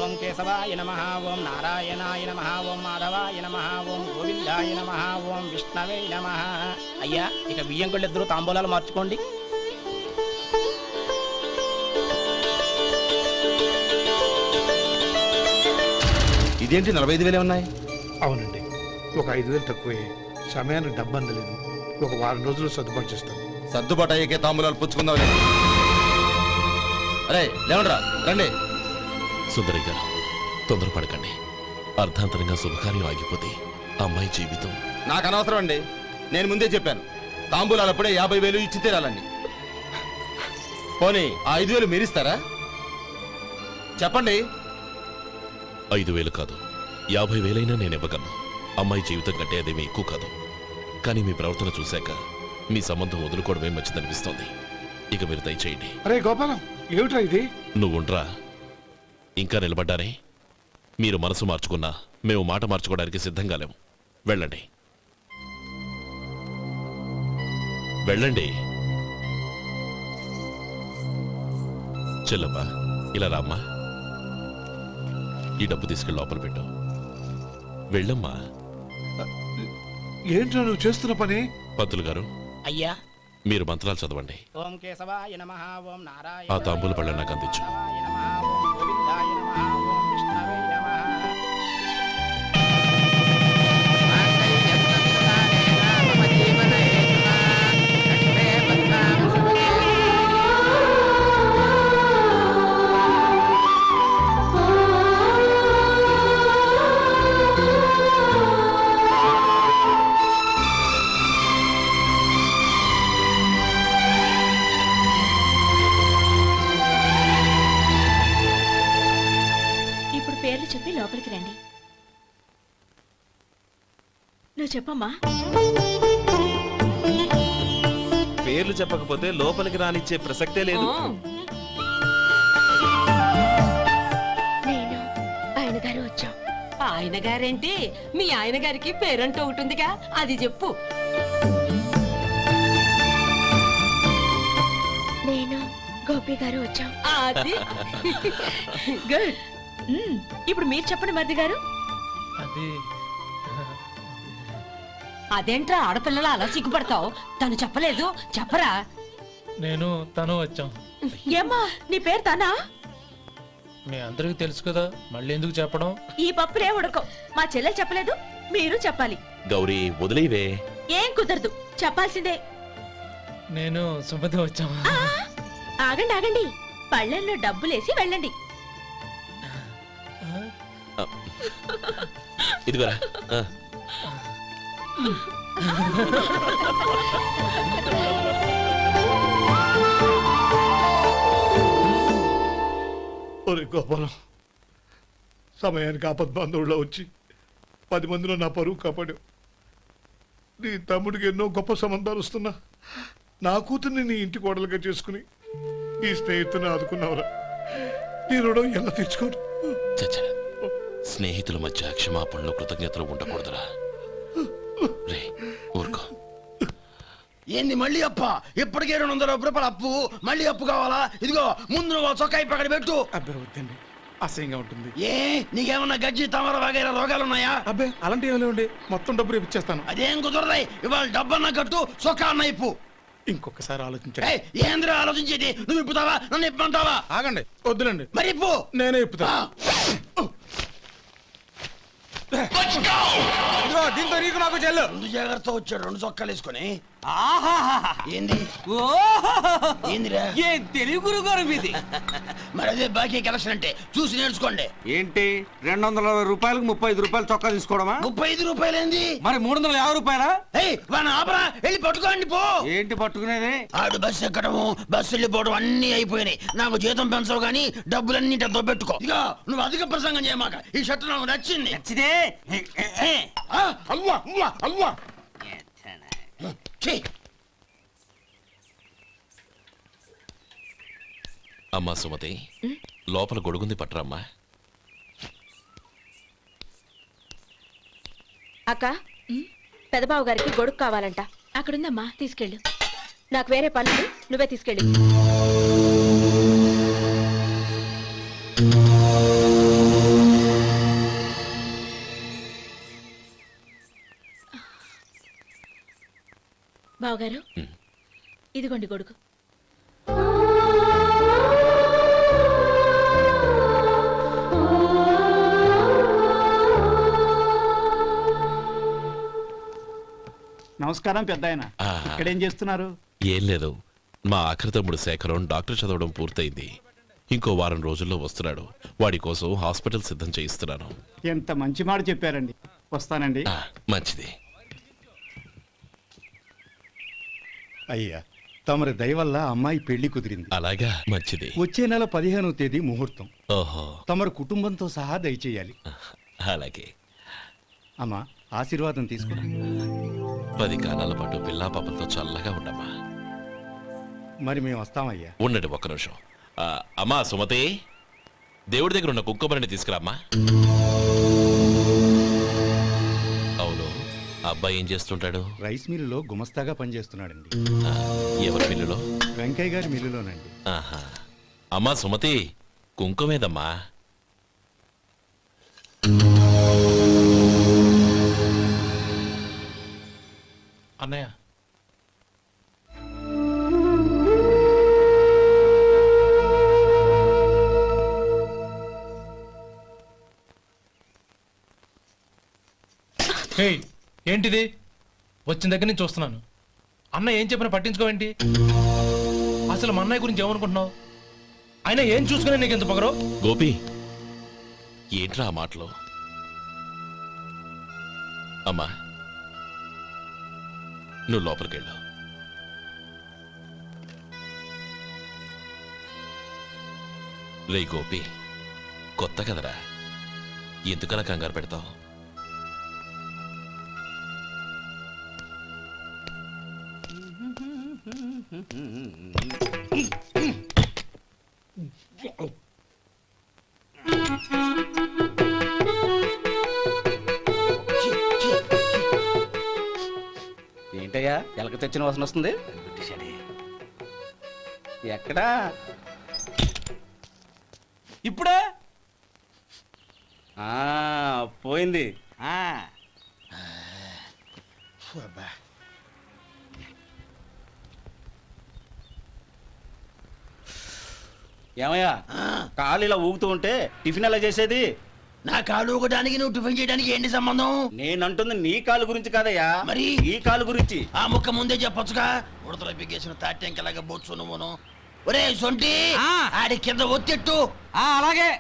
ఓం కేశవాయ నమః, ఓం నారాయణాయ నమః, ఓం మాధవాయ నమః, ఓం గోవిందాయ నమః, ఓం విష్ణవే నమః. అయ్యా, ఇక బియ్యంకుళ్ళు ఇద్దరు తాంబూలాలు మార్చుకోండి. ఇదేంటి 45,000 ఉన్నాయి? అవునండి, ఒక 5,000 తక్కువే. సమయానికి డబ్బు అందలేదు. ఒక వారం రోజులు సర్దుబాటు చేస్తాను. సర్దుబాటు అయ్యే తాంబూలాలు పుచ్చుకుందాం. అరే లేవండ్రా, రండి. సుందరి గారు, తొందరపడకండి. అర్ధాంతరంగా శుభకార్యం ఆగిపోతే అమ్మాయి జీవితం. నాకు అనవసరం అండి, నేను ముందే చెప్పాను. తాంబూలాలు అప్పుడే 50,000 ఇచ్చి తీరాలండి. పోనీ ఆ 5,000 మీరిస్తారా? చెప్పండి. 5,000 కాదు, 50,000 నేను ఇవ్వగలను. అమ్మాయి జీవితం కంటే అదేమీ ఎక్కువ కాదు. కానీ మీ ప్రవర్తన చూశాక మీ సంబంధం వదులుకోవడమే మంచిదనిపిస్తోంది. ఇక మీరు దయచేయండి. అరే గోపాలం, ఏమిట్రా ఇది? నువ్వుండ్రా, ఇంకా నిలబడ్డారే. మీరు మనసు మార్చుకున్నా మేము మాట మార్చుకోవడానికి సిద్ధంగా లేము. వెళ్ళండి, వెళ్ళండి. చెల్లమ్మా, ఇలా రామ్మా. ఈ డబ్బు తీసుకెళ్ళి లోపల పెట్టు. వెళ్ళమ్మా. ఏంట్రా నువ్వు చేస్తున్న పని? పంతులు గారు, అయ్యా, మీరు మంత్రాలు చదవండి. ఓం కేశవాయ నమః, ఓం నారాయణ. ఆ తాంబూల పళ్ళ నాకు అందించు. గోవిందాయ నమః, ఓం విష్ణవే నమః. చెప్పి లోపలికి రండి. నువ్వు చెప్పమ్మా. పేర్లు చెప్పకపోతే లోపలికి రానిచ్చే ప్రసక్తే లేదు. నేను ఆయన గారు వచ్చాం. ఆయన గారేంటి? మీ ఆయన గారికి పేరంటూ ఒకటి ఉందిగా, అది చెప్పు. నేను గోపి గారు వచ్చాం. అది గుడ్. ఇప్పుడు మీరు చెప్పండి మరిది గారు. అదేంట్రా ఆడపిల్లలు అలా సిగ్గుపడతావు? తను చెప్పలేదు, చెప్పరా. నేను తను వచ్చాం. ఏమ్మా, నీ పేరు తనా? మీ అందరికి తెలుసు కదా, మళ్ళీ ఎందుకు చెప్పడం? ఈ పప్పులే ఉడకం. మా చెల్లెలు చెప్పలేదు, మీరు చెప్పాలి. గౌరీ, వదిలేవే. ఏం కుదరదు, చెప్పాల్సిందే. నేను సుమతి వచ్చాం. ఆగండి ఆగండి, పళ్ళెల్లో డబ్బులేసి వెళ్ళండి. ఇదిగోరా. ఒరే గోపాలం, సమయానికి ఆపద్బాంధవుల్లో వచ్చి 10 మందిలో నా పరువు కాపాడావు. నీ తమ్ముడికి ఎన్నో గొప్ప సంబంధాలు వస్తున్నా నా కూతుర్ని నీ ఇంటి కోడలుగా చేసుకుని ఈ స్నేహితుని ఆదుకున్నావురా. నీ రుణం ఎలా తీర్చుకోరు? స్నేహితుల మధ్య క్షమాపణలు, కృతజ్ఞతలు ఉండకూడదురా. రే ఊరుకో. ఏంది మళ్ళీ అప్ప? ఇప్పటికే 200 రూపాయలు అప్పు, మళ్ళీ అప్పు కావాలా? ఇదిగో ముందు నువ్వు చొక్కాయి పక్కన పెట్టు. అబ్బాయి వద్దండి, అసహ్యంగా ఉంటుంది. ఏ నీకేమన్నా గజ్జి తమర వగైరా రోగాలున్నాయా? అబ్బాయి అలాంటి ఏమి లేవండి, మొత్తం డబ్బు రేపు ఇచ్చేస్తాను. అదేం కుదరదాయి. ఇవాళ డబ్బన్నా కట్టు, చొక్కా అన్న ఇప్పు. ఇంకొకసారి ఆలోచించండి. ఏంద్రా ఆలోచించేది? నువ్వు ఇప్పుతావా, నన్ను ఇప్పమంటావా? ఆగండి, వద్దులండి. మరి ఇప్పు. నేనే ఇప్పుతా. దీంతో నీకు నాకు చెల్లు. ముందు జాగ్రత్త వచ్చాడు, 2 చొక్కాలు వేసుకొని. ఏంది ఏందిరా? ఏం తెలుగు గురుగారు మీది? మరి అదే బాకీ కలెక్షన్ అంటే, చూసి నేర్చుకోండి. ఏంటి 220 రూపాయలకు 35 రూపాయలు చొక్కా తీసుకోవడమా? 35 రూపాయలు ఏంది? మరి 350 రూపాయలా? వాడిని ఆపరా, వెళ్ళి పట్టుకోండి పో. ఏంటి పట్టుకునేది? ఆడు బస్సు ఎక్కడము, బస్సు వెళ్ళిపోవడం అన్ని అయిపోయినాయి. నాకు జీతం పెంచవు కానీ డబ్బులన్నీ దొబ్బెట్టుకో. ఇక నువ్వు అధిక ప్రసంగం చేయమాక. ఈ షర్ట్ నాకు నచ్చింది. నచ్చితే అల్వా అల్వా అల్వా. అమ్మా సుమతి, లోపల గొడుగుంది, పట్టరమ్మా. అక్క, పెదబాబు గారికి గొడుగు కావాలంట. అక్కడుందమ్మా, తీసుకెళ్ళు. నాకు వేరే పనులు, నువ్వే తీసుకెళ్ళి. బావగారు ఉమ్. ఇదిగోండి గొడుగు. నమస్కారం పెద్దాయన. ఆ. ఇక్కడేం చేస్తున్నారు? ఏం లేదు, మా ఆఖరి తమ్ముడు శేఖరం డాక్టర్ చదవడం పూర్తయింది. ఇంకో వారం రోజుల్లో వస్తున్నాడు. వాడి కోసం హాస్పిటల్ సిద్ధం చేయిస్తున్నాను. ఎంత మంచి మాట చెప్పారండి. వస్తానండి. ఆ, మంచిది. అయ్యా, తమరి దయ వల్ల అమ్మాయి పెళ్లి కుదిరింది. అలాగా, మంచిది. వచ్చే నెల 15వ తేదీ ముహూర్తం. ఓహో, తమరు కుటుంబంతో సహా దయచేయాలి. అలాగే. అమ్మా, ఆశీర్వాదం తీసుకురా. 10 కాలాల పాటు పిల్లా పాపలతో చల్లగా ఉండమ్మా. మరి మేము వస్తామయ్యా. ఉండండి ఒక్క నిమిషం. అమ్మా సుమతి, దేవుడి దగ్గర ఉన్న కుక్కమరిని తీసుకురామ్మా. అవును, అబ్బాయి ఏం చేస్తుంటాడు? రైస్ మిల్లులో గుమస్తాగా పనిచేస్తున్నాడండి. ఆ, ఎవరి మిల్లులో? వెంకయ్య గారి మిల్లులోనండి. ఆహా. అమ్మా సుమతి, కుంకుమేదమ్మా. అన్నయ్య, హేయ్, ఏంటిది? వచ్చిన దగ్గర నుంచి చూస్తున్నాను. అన్న ఏం చెప్పినా పట్టించుకోవేంటి? అసలు మా అన్నయ్య గురించి ఏమనుకుంటున్నావు? ఆయన ఏం చూసుకునే నీకు ఎంత పొగరో? గోపి, ఏంట్రా ఆ మాటలు? అమ్మా, నువ్వు లోపలికెళ్ళు. రే గోపి, కొత్త కదరా, ఎందుకలా కంగారు పెడతావు? ఏంటయ్యా ఎలక తెచ్చిన వాసన వస్తుంది? ఎక్కడా? ఇప్పుడే పోయింది. ఏమయ్యా, కాలు ఇలా ఊగుతూ ఉంటే టిఫిన్ ఎలా చేసేది? నా కాలు ఊగడానికి నువ్వు టిఫిన్ చేయడానికి ఏంటి సంబంధం? నేనంటుంది నీ కాలు గురించి కాదయ్యా, మరి ఈ కాలు గురించి. ఆ ముక్క ముందే చెప్పొచ్చుగా. ఉడతలో బిగ్గేసిన తాట్యంకలాగా బొచ్చు నువ్వును. ఒరే సొంటి, ఆడి కింద ఒత్తెట్టు. అలాగే.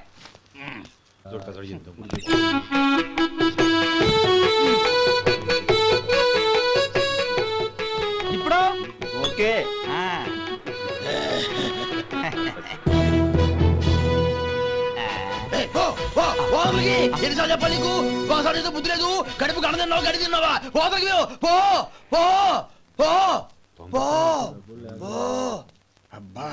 ఇప్పుడు ఓకే. ఎన్నిసార్లు చెప్పాలి నీకు? ఒకసారి ఏదో బుద్ధి లేదు. కడుపు కడదన్నావు, గడి తిన్నావా? పోతకి పో పో పో పో పో. అబ్బా,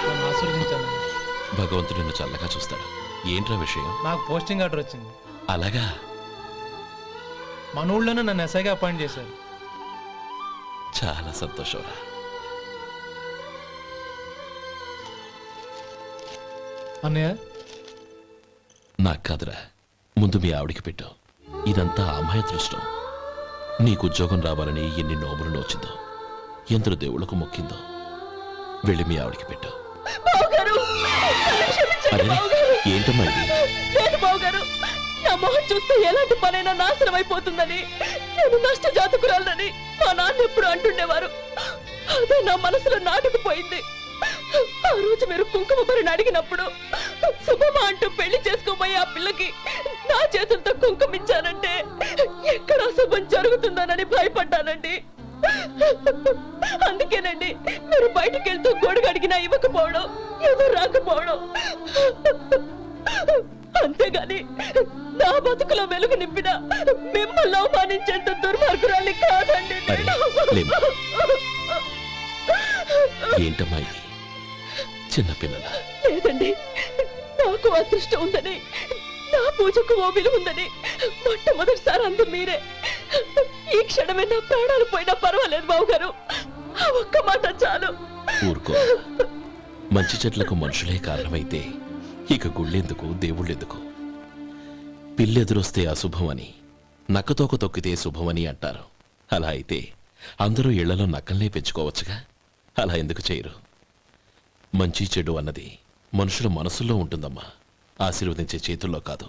నన్ను ఆశీర్వదించాను. భగవంతుడు నిన్ను చల్లగా చూస్తాడు. ఏంట్రా విషయం? నాకు పోస్టింగ్ ఆర్డర్ వచ్చింది. అలాగా? మన ఊళ్ళోనే నన్ను ఎస్ఐగా అపాయింట్ చేశారు. చాలా సంతోషంరా. అన్నయ్య, నాకు కాదురా, ముందు మీ ఆవిడికి పెట్టు. ఇదంతా అమ్మాయి అదృష్టం. నీకు ఉద్యోగం రావాలని ఎన్ని నోములు నోచిందో, ఎందరు దేవుళ్లకు మొక్కిందో. వెళ్ళి మీ ఆవిడికి పెట్టు. అరే, ఏంటమ్మా ఇది? లేదు బావగారు, నా మొహం చూస్తే ఎలాంటి పనైనా నాశనం అయిపోతుందని, నేను నష్ట జాతకురాలని మా నాన్న ఎప్పుడు అంటుండేవారు. అదే నా మనసులో నాటుకుపోయింది. ఆ రోజు మీరు కుంకుమ భరిని అడిగినప్పుడు శుభమా అంటూ పెళ్లి చేసుకోబోయే ఆ పిల్లకి నా చేతులతో కుంకుమ ఇచ్చానంటే ఎక్కడ శుభం జరుగుతుందోనని భయపడ్డానండి. అందుకేనండి మీరు బయటికి వెళ్తూ గొడుగు అడిగినా ఇవ్వకపోవడం, ఎవరు రాకపోవడం. అంతేగాని నా బతుకులో వెలుగు నింపిన మిమ్మల్ని అవమానించేంత దుర్మార్గురాలి కాదండి. అరే, లేమ్మా. ఏంటమ్మా ఇది? చిన్నపిల్లల. లేదండి, నాకు అదృష్టం ఉందని, నా పూజకు ఓ విలువ ఉందని మొట్టమొదటిసారి అందు మీరే. ఈ క్షణమే నా ప్రాణాలు పోయినా పర్వాలేదు బావగారు, ఆ ఒక్క మాట చాలు. ఊరుకో. మంచి చెట్లకు మనుషులే కారణమైతే ఇక గుళ్ళెందుకు, దేవుళ్ళెందుకు? పిల్లెదురొస్తే అశుభమని, నక్కతోక తొక్కితే శుభమని అంటారు. అలా అయితే అందరూ ఇళ్లలో నక్కల్నే పెంచుకోవచ్చుగా. అలా ఎందుకు చేయరు? మంచి చెడు అన్నది మనుషుల మనసుల్లో ఉంటుందమ్మా, ఆశీర్వదించే చేతుల్లో కాదు.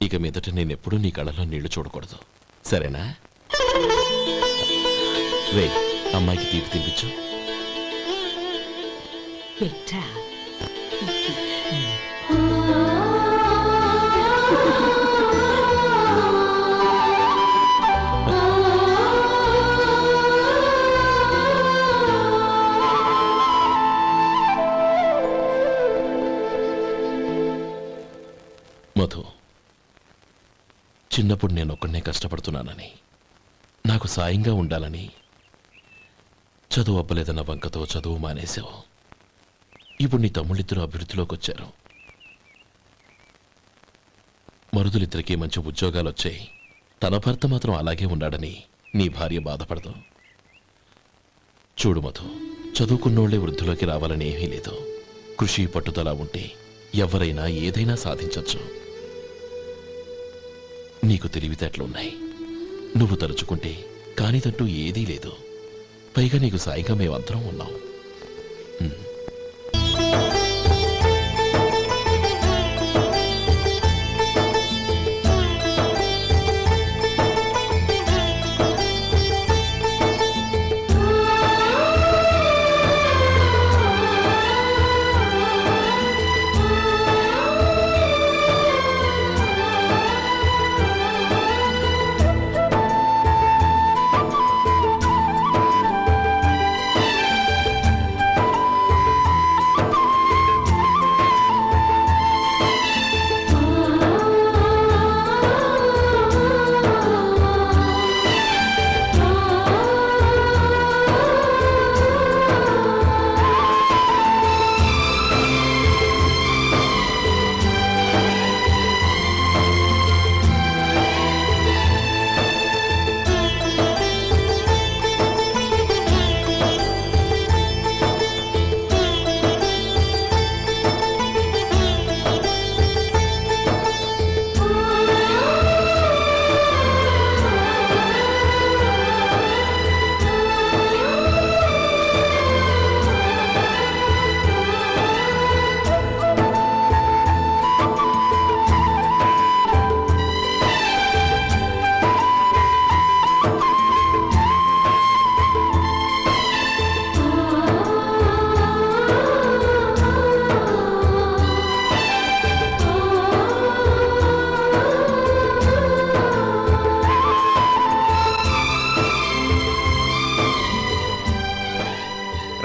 ఇక మీదట నేనెప్పుడూ నీ కళ్ళలో నీళ్లు చూడకూడదు, సరేనా? రే, అమ్మాయికి తీపి తినిపించు. బిడ్డా మధు, చిన్నప్పుడు నేను ఒక్కడనే కష్టపడుతున్నానని, నాకు సాయంగా ఉండాలని చదువు అవ్వలేదన్న వంకతో చదువు మానేశావు. ఇప్పుడు నీ తమ్ముళ్ళిద్దరూ అభివృద్ధిలోకి వచ్చారు. మరుదులిద్దరికీ మంచి ఉద్యోగాలు వచ్చాయి. తన భర్త మాత్రం అలాగే ఉన్నాడని నీ భార్య బాధపడదు. చూడు మధు, చదువుకున్నోళ్లే వృద్ధిలోకి రావాలని ఏమీ లేదు. కృషి పట్టుదల ఉంటే ఎవరైనా ఏదైనా సాధించొచ్చు. నీకు తెలివితేటలున్నాయి. నువ్వు తలుచుకుంటే కానిదంటూ ఏదీ లేదు. పైగా నీకు సాయిగా మేమందరం ఉన్నాం.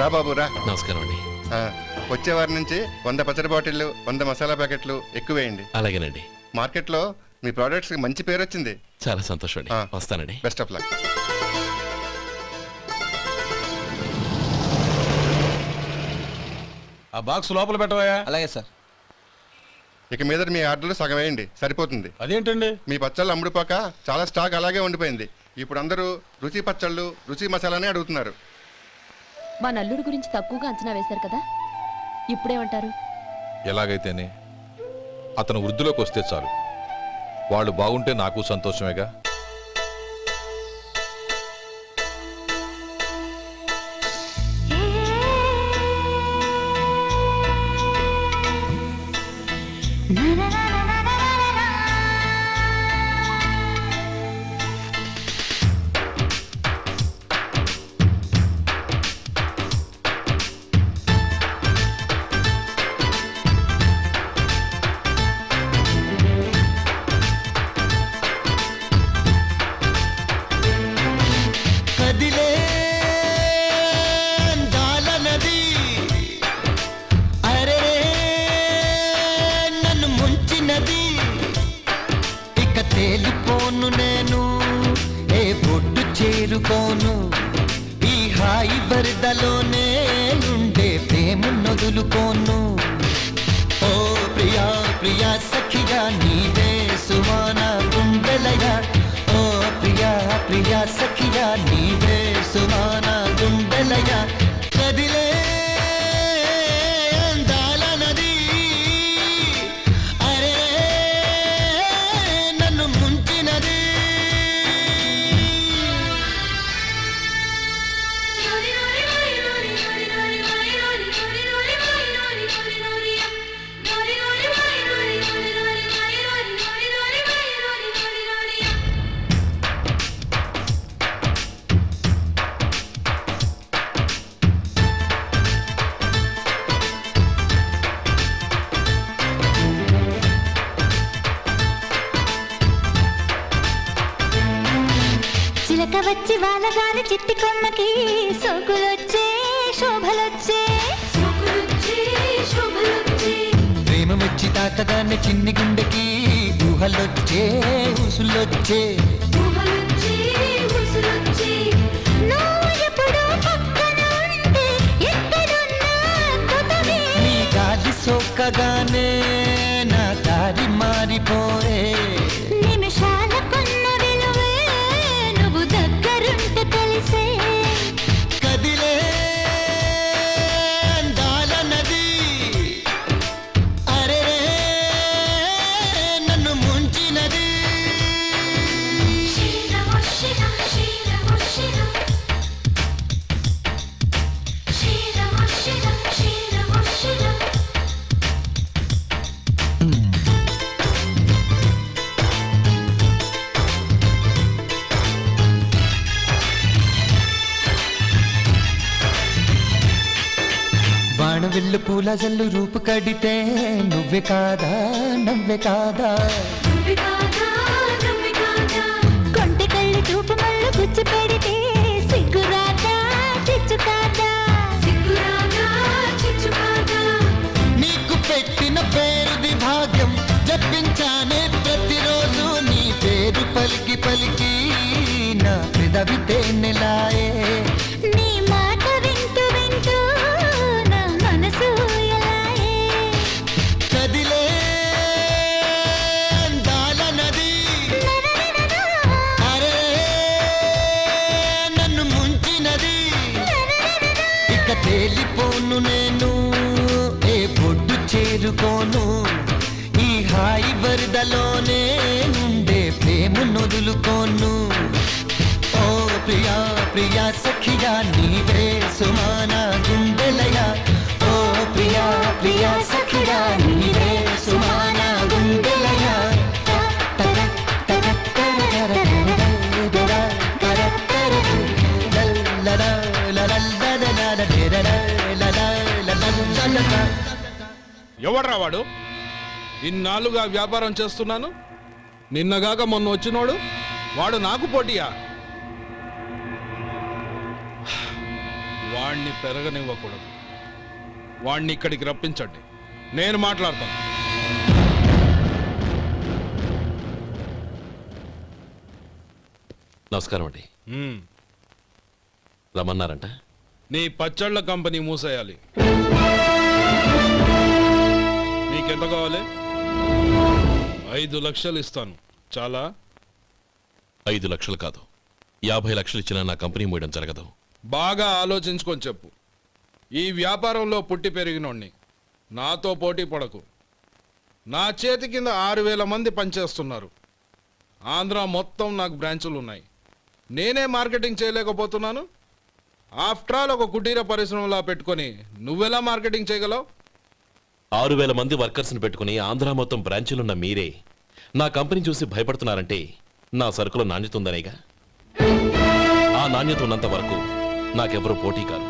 రా బాబు రా. నమస్కారం అండి. వచ్చే వారి నుంచి 100 పచ్చడి బాటిళ్లు, 100 మసాలా ప్యాకెట్లు ఎక్కువేయండి. అలాగేనండి. మార్కెట్లో మీ ప్రోడక్ట్స్ మంచి పేరు వచ్చింది. చాలా సంతోషం అండి. వస్తానండి. Best of luck. ఆ బాక్స్ లోపల పెట్టవా? అలాగే సార్. ఇక మీద మీ ఆర్డర్లు సగం వేయండి, సరిపోతుంది. అదేంటండి? మీ పచ్చళ్ళు అమ్ముడుపోక చాలా స్టాక్ అలాగే ఉండిపోయింది. ఇప్పుడు అందరూ రుచి పచ్చళ్ళు, రుచి మసాలానే అడుగుతున్నారు. మా నల్లుడి గురించి తక్కువగా అంచనా వేశారు కదా, ఇప్పుడేమంటారు? ఎలాగైతేనే అతను వృద్ధిలోకి వస్తే చాలు. వాళ్ళు బాగుంటే నాకు సంతోషమేగా. తేలిపోను నేను, ఏ బొడ్డు చేరుకోను, ఈ హాయి బరిదలోనే ఉండే ప్రేమ నొదులుకోను. ఓ ప్రియా ప్రియా సఖిగా నీవే సుమాన గుండెలయా, ఓ ప్రియా ప్రియా సఖిగా నీవే సుమాన గుండెలయా. కదిలే అందాల నది చిలక వచ్చి వాళ్ళగాని చిట్టి కొమ్మకి సోకులొచ్చే శోభలొచ్చే ప్రేమ మెచ్చి తాకదాన్ని చిన్ని గుండెకి ఊహలొచ్చే ఊసులొచ్చే నీ గాలి సోకగానే నా దారి మారిపోయే నిమిషాల కొన్న విలువే నువ్వు దగ్గరుంటే తెలిసే కదిలే అందాల నది అరే నన్ను ముంచినది బాణవిల్లు పూల జల్లు రూపు కడితే నువ్వే కాదా నవ్వే కాదా కొంటె కళ్ళు చూపు మళ్ళు గుచ్చి పెడితే సిగ్గురాదా చిచ్చు కాదా నీకు పెట్టిన పేరుది భాగ్యం జపించానే ప్రతిరోజు నీ పేరు పలికి పలికి నా పెదవి తేనెలాయే నీ మాట వింటూ వింటూ నా మనసు ఎలాయే కదిలే అందాల నది అరే నన్ను ముంచినది ఇక తేలిపోను నేను ఏ పొడ్డు చేరుకోను ఈ హాయి వరదలోనే ఉండే ప్రేమ నొదులుకోను ఓ ప్రియా ప్రియా సఖియా నీవే సుమానా గుండెలయా ఓ ప్రియా ప్రియా సఖియా నీవే సుమానా గుండెలయా ఎవడ్రా వాడు? ఇన్నాళ్ళుగా వ్యాపారం చేస్తున్నాను, నిన్నగాక మొన్న వచ్చినోడు వాడు నాకు పోటీయా? వాణ్ణి పెరగనివ్వకూడదు. వాణ్ణి ఇక్కడికి రప్పించండి, నేను మాట్లాడతాను. నమస్కారం అండి. రమ్మన్నారంట? నీ పచ్చళ్ళ కంపెనీ మూసేయాలి. నీకెంత కావాలి? 5 లక్షలు ఇస్తాను. చాలా? 5 లక్షలు కాదు, 50 లక్షలు ఇచ్చినా నా కంపెనీ మూయడం జరగదు. బాగా ఆలోచించుకొని చెప్పు. ఈ వ్యాపారంలో పుట్టి పెరిగినోడ్ని, నాతో పోటీ పడకు. నా చేతి కింద 6,000 మంది పనిచేస్తున్నారు. ఆంధ్ర మొత్తం నాకు బ్రాంచులు ఉన్నాయి. నేనే మార్కెటింగ్ చేయలేకపోతున్నాను. ఆఫ్టర్ ఆల్ ఒక కుటీర పరిశ్రమలా పెట్టుకొని నువ్వెలా మార్కెటింగ్ చేయగలవు? 6,000 మంది వర్కర్స్ని పెట్టుకుని ఆంధ్ర మొత్తం బ్రాంచీలున్న మీరే నా కంపెనీ చూసి భయపడుతున్నారంటే నా సరుకులో నాణ్యత ఉందనేగా. ఆ నాణ్యత ఉన్నంత వరకు నాకెవరూ పోటీ కాదు.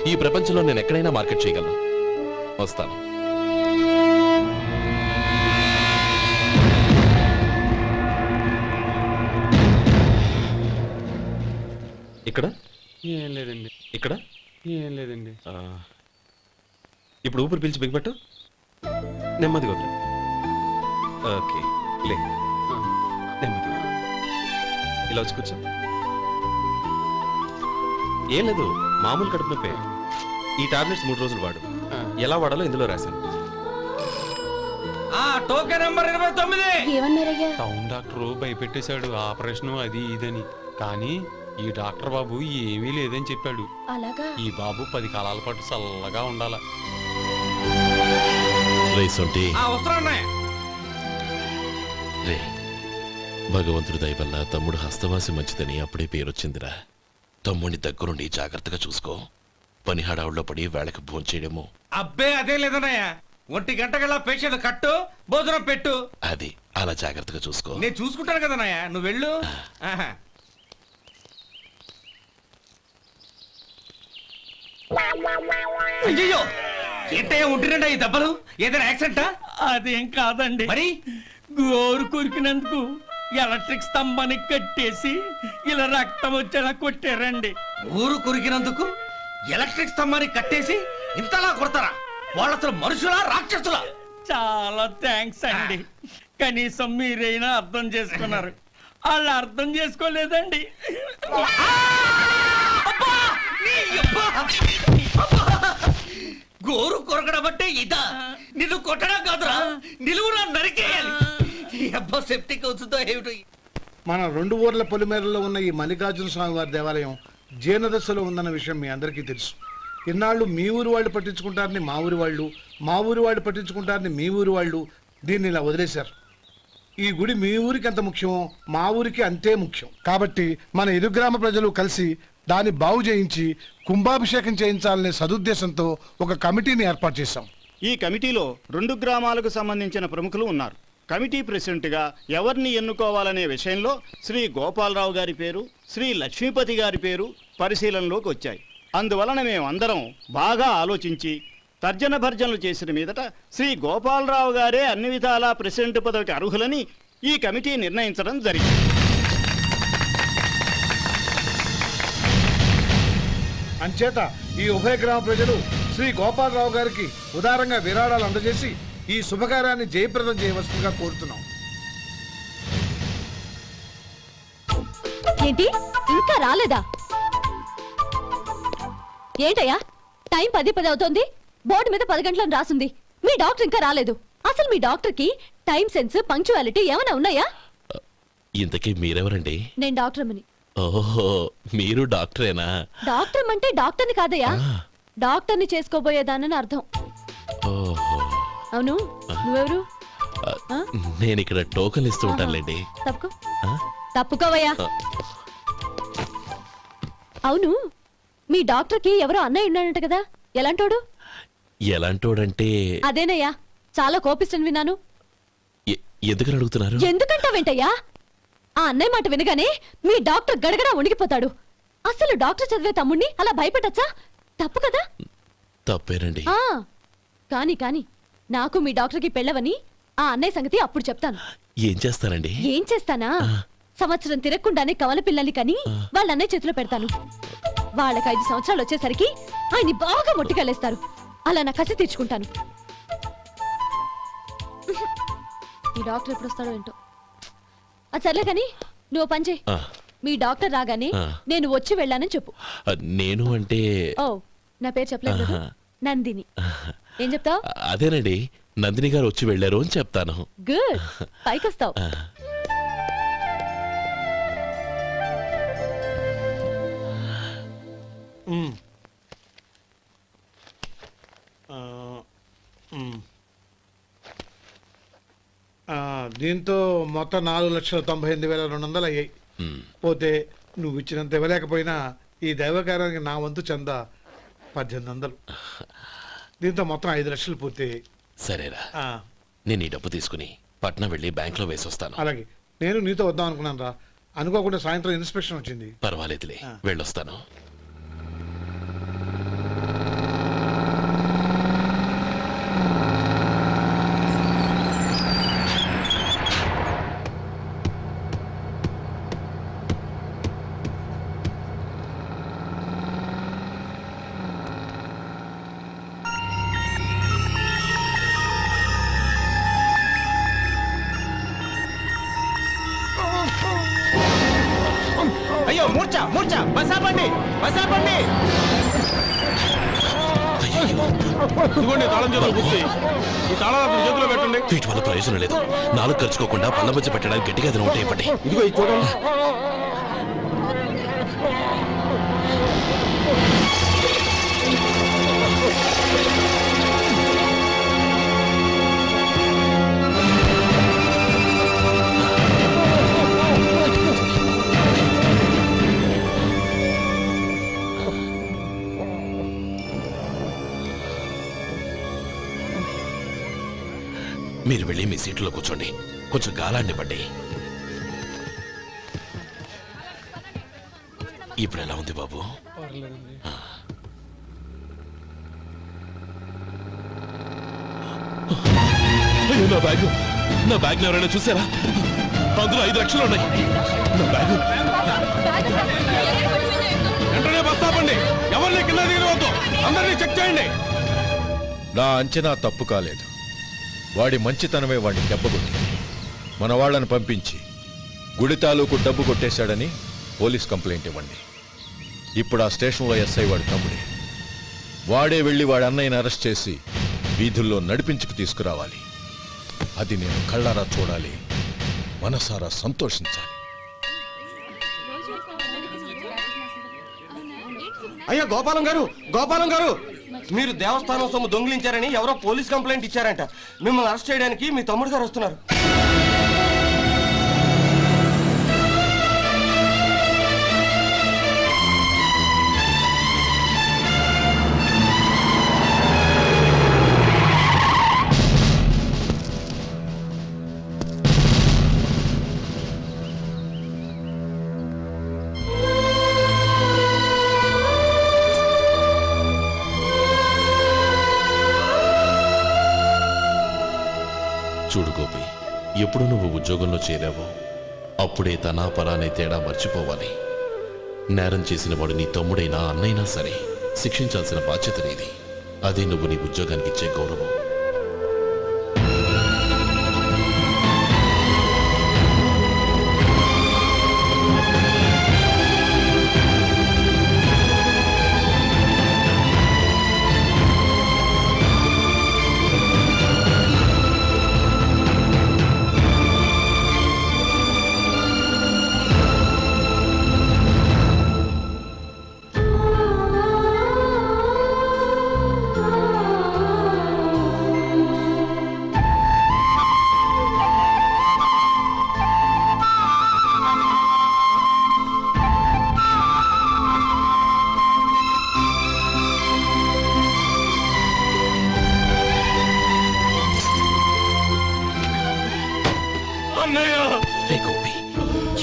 ఈ ప్రపంచంలో నేను ఎక్కడైనా మార్కెట్ చేయగలను. వస్తాను. ఇక్కడ ఏం లేదండి. ఇక్కడ ఏం లేదండి. ఇప్పుడు ఊపిరి పీల్చి బిగ్బట్టు. నెమ్మదిగా వదిలి. ఓకే, లే. నెమ్మదిగా ఇలా వచ్చి కూర్చో. ఏం లేదు, మామూలు కడుపు నొప్పే. ఈ టాబ్లెట్స్ 3 రోజులు వాడు. ఎలా వాడాలో ఇందులో రాశాను. Token number 29. ఏమన్నారయ్యా? టౌన్ డాక్టర్ భయపెట్టేశాడు, ఆపరేషన్ అది ఇదని. కానీ ఈ డాక్టర్ బాబు ఏమీ లేదని చెప్పాడు. అలాగా? ఈ బాబు 10 కాలాల పాటు చల్లగా ఉండాల. రే, భగవంతుడి దయ వల్ల తమ్ముడు హస్తవాసి మంచిదని అప్పుడే పేరొచ్చిందిరా. తమ్ముడిని దగ్గరుండి జాగ్రత్తగా చూసుకో. పని హడావుల్లో పడి వేళకు భోంచేయడము. అబ్బే అదే లేదన్నయ్య. 1 గంటకల్లా పేషెంట్ కట్టు, భోజనం పెట్టు. అది అలా జాగ్రత్తగా చూసుకో. నేను చూసుకుంటాను కదన్నయ్య, నువ్వు వెళ్ళు. అయ్యో, ఏంటయ్యా ఉంటున్నాడా ఈ దెబ్బలు? ఏదైనా యాక్సిడెంటా? అదేం కాదండి, మరి గోరు కొరికినందుకు ఎలక్ట్రిక్ స్తంభాన్ని కట్టేసి ఇలా రక్తం వచ్చేలా కొట్టారండి. ఊరు కొరికినందుకు ఎలక్ట్రిక్ స్తంభాన్ని కట్టేసి ఇంతలా కొడతారా? వాళ్ళు అసలు మనుషులా రాక్షసులా? చాలా థ్యాంక్స్ అండి. కనీసం మీరైనా అర్థం చేసుకున్నారు. వాళ్ళు అర్థం చేసుకోలేదండి. గోరు కొరకడం అంటే ఇదా? నిన్ను కొట్టడం కాదురా, నిలువురా నరికేయాలి. అబ్బా సెప్టిక్ అవుతుందో ఏమిటో. మన 2 ఊర్ల పొలిమేరలో ఉన్న ఈ మల్లికార్జున స్వామి వారి దేవాలయం జీర్ణదశలో ఉందన్న విషయం మీ అందరికీ తెలుసు. ఇన్నాళ్ళు మీ ఊరు వాళ్ళు పట్టించుకుంటారని మా ఊరి వాళ్ళు, మా ఊరి వాళ్ళు పట్టించుకుంటారని మీ ఊరి వాళ్ళు దీన్ని ఇలా వదిలేశారు. ఈ గుడి మీ ఊరికి ఎంత ముఖ్యమో మా ఊరికి అంతే ముఖ్యం. కాబట్టి మన ఇరు గ్రామ ప్రజలు కలిసి దాన్ని బాగు చేయించి కుంభాభిషేకం చేయించాలనే సదుద్దేశంతో ఒక కమిటీని ఏర్పాటు చేశాం. ఈ కమిటీలో 2 గ్రామాలకు సంబంధించిన ప్రముఖులు ఉన్నారు. కమిటీ ప్రెసిడెంట్గా ఎవరిని ఎన్నుకోవాలనే విషయంలో శ్రీ గోపాలరావు గారి పేరు, శ్రీ లక్ష్మీపతి గారి పేరు పరిశీలనలోకి వచ్చాయి. అందువలన మేమందరం బాగా ఆలోచించి తర్జన భర్జనలు చేసిన మీదట శ్రీ గోపాలరావు గారే అన్ని విధాలా ప్రెసిడెంట్ పదవికి అర్హులని ఈ కమిటీ నిర్ణయించడం జరిగింది. అంచేత ఈ ఉభయ గ్రామ ప్రజలు శ్రీ గోపాలరావు గారికి ఉదారంగా విరాళాలు అందజేసి ఈ శుభకార్యాన్ని జయప్రదం చేయవలసిందిగా కోరుతున్నాం. ఏంటి ఇంకా రాలేదా? ఏంటయ్యా టైం 10 అవుతోంది. బోర్డు మీద 10 గంటలను రాసుంది. మీ డాక్టర్ ఇంకా రాలేదు. అసలు మీ డాక్టర్ కి టైం సెన్స్, పంక్చువాలిటీ ఏమైనా ఉన్నాయా? ఇంతకీ మీరెవరండి? నేను డాక్టర్ అమ్మని. ఓహో, మీరు డాక్టరేనా? డాక్టర్ అంటే డాక్టర్ని కాదయ్యా, డాక్టర్ని చేసుకోబోయేదానని అర్థం. ఓహో, అవును, నువ్వెవరు? నేను ఇక్కడ టోకన్ ఇస్తూ ఉంటానులేండి. తప్పుకో, తప్పుకోవయ్యా. అవును, మీ డాక్టర్ కి ఎవరో అన్నయ్య ఉన్నాడంట కదా, ఎలాంటోడు? ఎలాంటోడంటే అదేనయ్యా, చాలా కోపిస్తని విన్నాను. ఎందుకని అడుగుతున్నారు? ఎందుకంటావేంటయ్యా? ఆ అన్నయ్య మాట వినగానే మీ డాక్టర్ గడగడా ఉణిగిపోతాడు. అసలు డాక్టర్ చదివే తమ్ముణ్ణి అలా భయపెట్టచ్చా? తప్పు కదా? తప్పేనండి. కాని కాని నాకు మీ డాక్టర్ కి పెళ్ళవని ఆ అన్నయ్య సంగతి అప్పుడు చెప్తాను. ఏం చేస్తానండి? ఏం చేస్తానా? సంవత్సరం తిరగకుండానే కవల పిల్లల్ని కని వాళ్ళ అన్నయ్య చేతిలో పెడతాను. వాళ్ళకి 5 సంవత్సరాలు వచ్చేసరికి ఆయన్ని బాగా మొట్టికెళ్ళేస్తారు. అలా నా కసి తీర్చుకుంటాను. ఈ డాక్టర్ ఎప్పుడు వస్తాడో ఏంటో. అది సర్లే కానీ నువ్వు పని చేయి. మీ డాక్టర్ రాగానే నేను వచ్చి వెళ్ళానని చెప్పు. నేను అంటే ఓ, నా పేరు చెప్పలేదు కదా, నందిని. ఏం చెప్తావు? అదేనండి, నందిని గారు వచ్చి వెళ్ళారు అని చెప్తాను. గుడ్, పైకొస్తావు. దీంతో మొత్తం 4,98,200 అయ్యాయి. పోతే నువ్వు ఇచ్చినంత ఇవ్వలేకపోయినా ఈ దైవకార్యానికి నా వంతు చందా 1800. దీంతో మొత్తం 5 లక్షలు పూర్తయ్యాయి. సరేరా, నేను ఈ డబ్బు తీసుకుని పట్నం వెళ్ళి బ్యాంక్ లో వేసొస్తాను. అలాగే, నేను నీతో వద్దాం అనుకున్నాను రా, అనుకోకుండా సాయంత్రం ఇన్స్పెక్షన్ వచ్చింది. పర్వాలేదులే, వెళ్ళొస్తాను. అయ్యో, మూర్ఛ మూర్ఛ, బసాపండి బసాపండి. ఇదిగోండి తాళం చేతులు గుర్తి. ఈ తాళాలు చేతిలో పెట్టండి. వీటి వల్ల ప్రయోజనం లేదు. 4 ఖర్చుకోకుండా పళ్ళ మధ్య పెట్టడానికి గట్టిగా అది నోట్ ఇవ్వండి. ఇదిగో ఇది చూడండి. మీరు వెళ్ళి మీ సీట్లో కూర్చోండి, కొంచెం గాలాన్ని పడ్డి. ఇప్పుడు ఎలా ఉంది బాబు? నా బ్యాగ్ ఎవరైనా చూసారా? అందులో 5 లక్షలు ఉన్నాయి. నా బ్యాగు. వెంటనే బస్ ఆపండి. ఎవరిని కింద దిగవద్దు. అందరినీ చెక్ చేయండి. నా అంచనా తప్పు కాలేదు. వాడి మంచితనమే వాడిని దెబ్బకొట్టింది. మన వాళ్ళని పంపించి గుడి తాలూకు డబ్బు కొట్టేశాడని పోలీస్ కంప్లైంట్ ఇవ్వండి. ఇప్పుడు ఆ స్టేషన్లో ఎస్ఐ వాడి తమ్ముడే. వాడే వెళ్ళి వాడి అన్నయ్యని అరెస్ట్ చేసి వీధుల్లో నడిపించుకు తీసుకురావాలి. అది నేను కళ్ళారా చూడాలి, మనసారా సంతోషించాలి. అయ్యా గోపాలం గారు, మీరు దేవస్థానం సొమ్ము దొంగిలించారని ఎవరో పోలీస్ కంప్లైంట్ ఇచ్చారంట. మిమ్మల్ని అరెస్ట్ చేయడానికి మీ తమ్ముడు గారు వస్తున్నారు. చూడు గోపి, ఎప్పుడు నువ్వు ఉద్యోగంలో చేరావో అప్పుడే తన పరానే తేడా మర్చిపోవాలి. నేరం చేసిన వాడు నీ తమ్ముడైనా అన్నైనా సరే శిక్షించాల్సిన బాధ్యత నీది. అదే నువ్వు నీ ఉద్యోగానికి ఇచ్చే గౌరవం.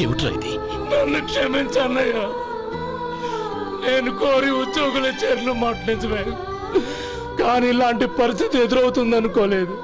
ఏమిట్రా ఇది? నన్ను క్షమించు అన్నయ్య. నేను కోరి ఉద్యోగుల చేరిన మాట నిజమే, కానీ ఇలాంటి పరిస్థితి ఎదురవుతుంది అనుకోలేదు.